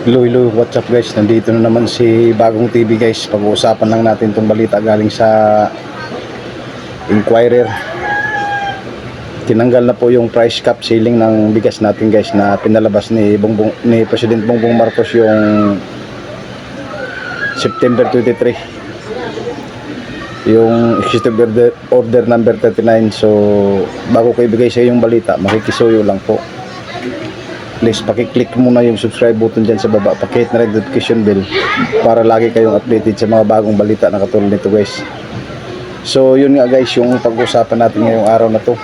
Hello, hello, what's up guys? Nandito na naman si Bagong TV guys. Pag-uusapan lang natin itong balita galing sa Inquirer. Tinanggal na po yung price cap ceiling ng bigas natin guys na pinalabas ni President Bongbong Marcos yung September 23. Yung executive order number 39. So bago ko ibigay sa yung balita, makikisuyo lang po. Please pakiclick muna yung subscribe button dyan sa baba, pakihit na rin notification bell para lagi kayong updated sa mga bagong balita na katulad nito guys. So yun nga guys, yung pag-usapan natin ngayong araw na to,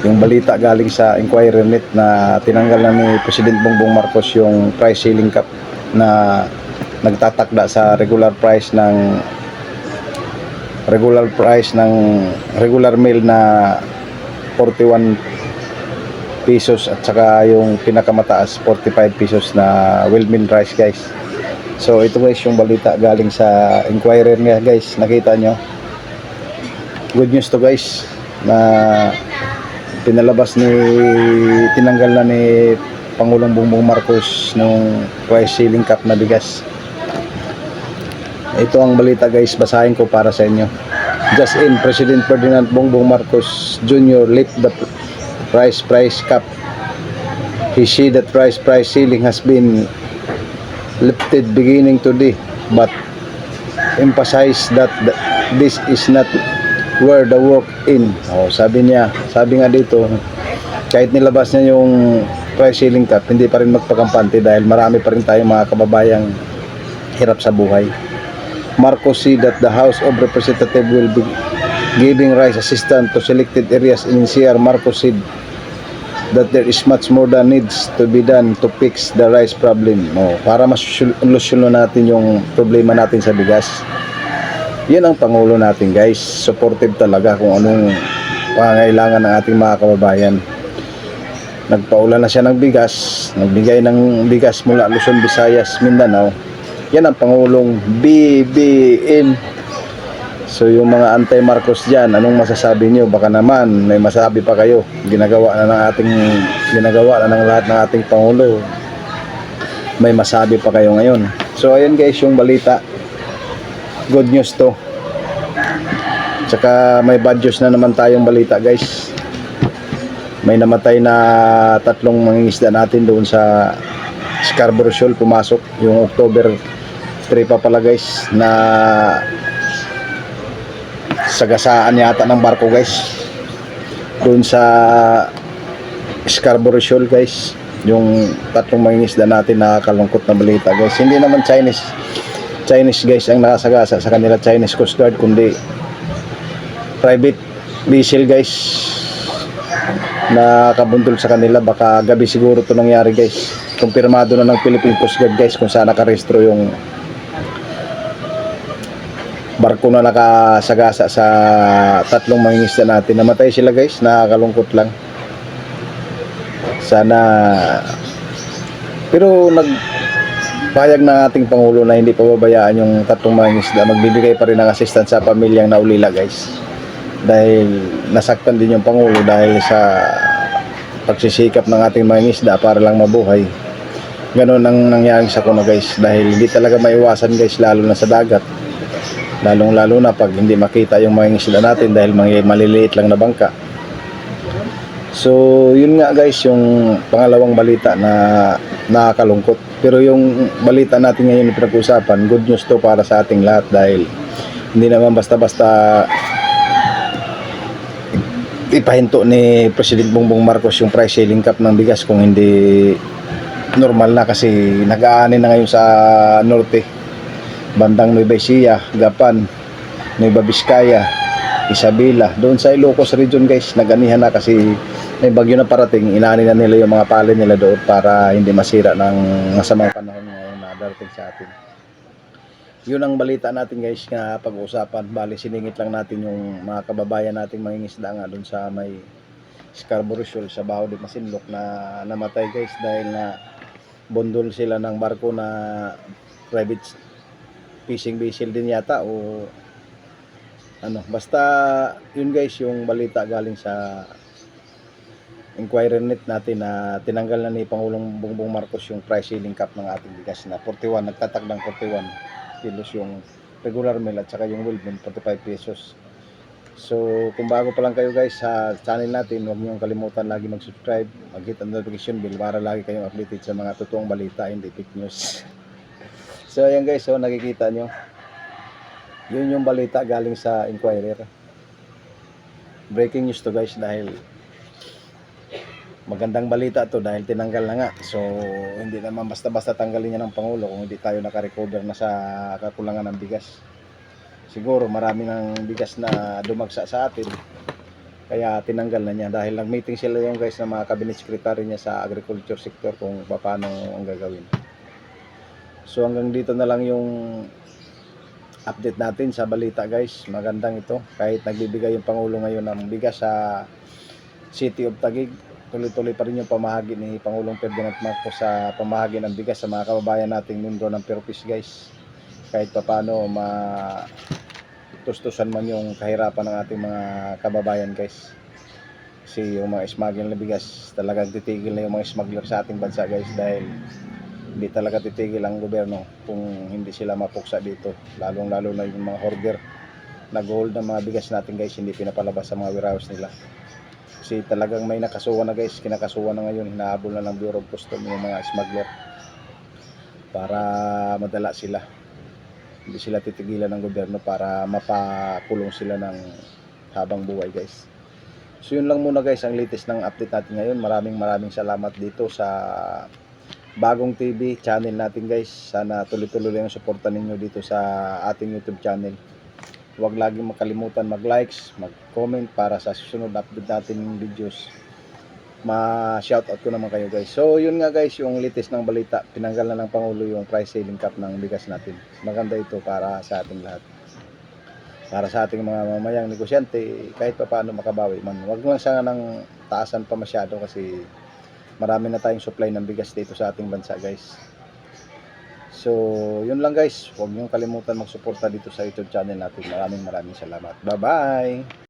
yung balita galing sa Inquirer Net na tinanggal na ni President Bongbong Marcos yung price ceiling cap na nagtatakda sa regular meal na 41 pesos at saka yung pinakamataas 45 pesos na well-milled rice guys. So ito guys yung balita galing sa Inquirer nga guys, nakita nyo, good news to guys na tinanggal na ni Pangulong Bongbong Marcos nung price ceiling cap na bigas. Ito ang balita guys, basahin ko para sa inyo. Just in, President Ferdinand Bongbong Marcos Jr. lift the price cap. He said that price ceiling has been lifted beginning today, but emphasized that this is not where the work in. Sabi nga dito, kahit nilabas niya yung price ceiling cap, hindi pa rin magpakampante dahil marami pa rin tayong mga kababayang hirap sa buhay. Marcos said that the House of Representatives will be giving rice assistance to selected areas in NCR. Marcos said that there is much more that needs to be done to fix the rice problem. Para masolusyonan natin yung problema natin sa bigas. Yan ang Pangulo natin guys. Supportive talaga kung anong pangangailangan ng ating mga kababayan. Nagpaulan na siya ng bigas, nagbigay ng bigas mula Luzon, Visayas, Mindanao. Yan ang Pangulong BBM. So yung mga anti-Marcos dyan, anong masasabi nyo? Baka naman may masabi pa kayo. Ginagawa na ng lahat ng ating Pangulo. May masabi pa kayo ngayon. So ayun guys yung balita. Good news to. Tsaka may bad news na naman tayong balita guys. May namatay na 3 mangingisda natin doon sa Scarborough Shoal. Pumasok yung October 3 pa pala guys na sagasaan yata ng barko guys doon sa Scarborough Shoal guys, yung 3 mangingisda natin. Nakakalungkot na balita guys. Hindi naman Chinese guys ang nakasagasa sa kanila, Chinese Coast Guard, kundi private vessel guys na kabundol sa kanila. Baka gabi siguro to nangyari guys. Kumpirmado na ng Philippine Coast Guard guys kung saan nakarehistro yung barko na nakasagasa sa 3 mangingisda natin. Namatay sila guys, nakakalungkot lang. Sana, pero nagpayag ng ating Pangulo na hindi pababayaan yung 3 mangingisda. Magbibigay pa rin ng assistance sa pamilyang naulila guys, dahil nasaktan din yung Pangulo dahil sa pagsisikap ng ating mangingisda para lang mabuhay. Ganon ang nangyari sa kuno guys, dahil hindi talaga maiwasan guys, lalo na sa dagat. Lalo na pag hindi makita yung mga isda natin dahil maliliit lang na bangka. So yun nga guys yung pangalawang balita na nakakalungkot. Pero yung balita natin ngayon na pinag-usapan, good news to para sa ating lahat, dahil hindi naman basta-basta ipahinto ni President Bongbong Marcos yung price ceiling cap ng bigas kung hindi normal na, kasi nag-aani na ngayon sa norte, bandang Nueva Ecija, Gapan, Nueva Vizcaya, Isabela, doon sa Ilocos region guys, naganihan na kasi may bagyo na parating. Inaani na nila yung mga palay nila doon para hindi masira ng masamang panahon ngayon na darating sa atin. Yun ang balita natin guys nga pag-uusapan. Bali siningit lang natin yung mga kababayan nating mangingisda nga doon sa may Scarborough Shoal sa Baho de Masinloc na namatay guys dahil na bundol sila ng barko na private fishing vessel din yata o ano, basta yun guys yung balita galing sa inquiry net natin na tinanggal na ni Pangulong Bongbong Marcos yung price ceiling cap ng ating bigas na 41, nagtatag ng 41 kilos yung regular meal at saka yung whole meal 45 pesos. So kung bago pa lang kayo guys sa channel natin, huwag niyo kalimutan lagi mag-subscribe, mag-hit ang notification bell para lagi kayong updated sa mga totoong balita, hindi fake news. So ayan guys, so nakikita nyo, yun yung balita galing sa Inquirer. Breaking news to guys, dahil magandang balita to dahil tinanggal na nga. So hindi naman basta-basta tanggalin niya ng Pangulo kung hindi tayo nakarecover na sa kakulangan ng bigas. Siguro marami ng bigas na dumagsa sa atin, kaya tinanggal na niya dahil nag-meeting sila yung guys na mga cabinet secretary niya sa agriculture sector kung paano ang gagawin. So hanggang dito na lang yung update natin sa balita guys. Magandang ito, kahit nagbibigay yung Pangulo ngayon ng bigas sa City of Taguig, tuloy-tuloy pa rin yung pamahagi ni Pangulong Ferdinand Marcos sa pamahagi ng bigas sa mga kababayan nating membro ng Perpis guys. Kahit paano tustusan man yung kahirapan ng ating mga kababayan guys. Kasi yung mga smuggler na bigas, talagang titigil na yung mga smuggler sa ating bansa guys, dahil hindi talaga titigil ang gobyerno kung hindi sila mapuksa dito, lalong lalo na yung mga hoarder nag-hold ng mga bigas natin guys, hindi pinapalabas sa mga warehouse nila. Kasi talagang may nakasuwa na guys, kinakasuwa na ngayon, hinahabol na ng Bureau of Customs yung mga smuggler para madala sila. Hindi sila titigilan ng gobyerno para mapakulong sila ng habang buhay guys. So yun lang muna guys ang latest ng update natin ngayon. Maraming salamat dito sa bagong TV channel natin guys. Sana tuloy-tuloy lang yung suporta ninyo dito sa ating YouTube channel. Huwag laging makalimutan mag-likes, mag-comment para sa susunod update natin ng videos ma-shoutout ko naman kayo guys. So yun nga guys, yung latest ng balita, tinanggal na ng Pangulo yung price ceiling cap ng bigas natin. Maganda ito para sa ating lahat, para sa ating mga mamayang negosyante, kahit pa paano makabawi man. Huwag lang sana ng taasan pa masyado kasi marami na tayong supply ng bigas dito sa ating bansa guys. So yun lang guys, huwag niyong kalimutan magsuporta dito sa YouTube channel natin. Maraming salamat. Bye bye.